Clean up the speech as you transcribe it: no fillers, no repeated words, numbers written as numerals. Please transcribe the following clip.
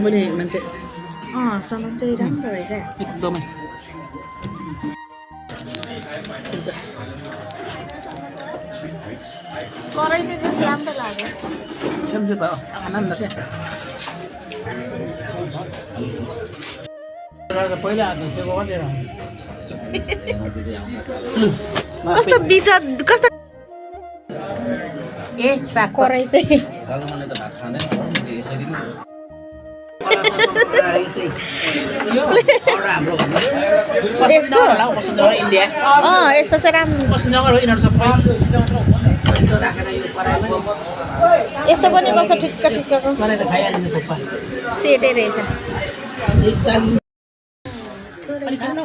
पनि मान्छे सामान चाहिँ राम्रो रहेछ एकदमै कराई चाहिँ जस राम्रो लाग्यो सेमसे भयो आनन्द क्या पहिला हाल्नु कतिखेर कस्तो बिच कस्तो ए साग कराई चाहिँ इन्डिया यस्तो चाहिँ राम्रो पश्चिमजङ्गल हो यिनीहरू सबै यस्तो पनि कस्तो ठिक्क ठिक्कको खाइहालिन्छ थुक्पा सेटै रहेछ अनि खानु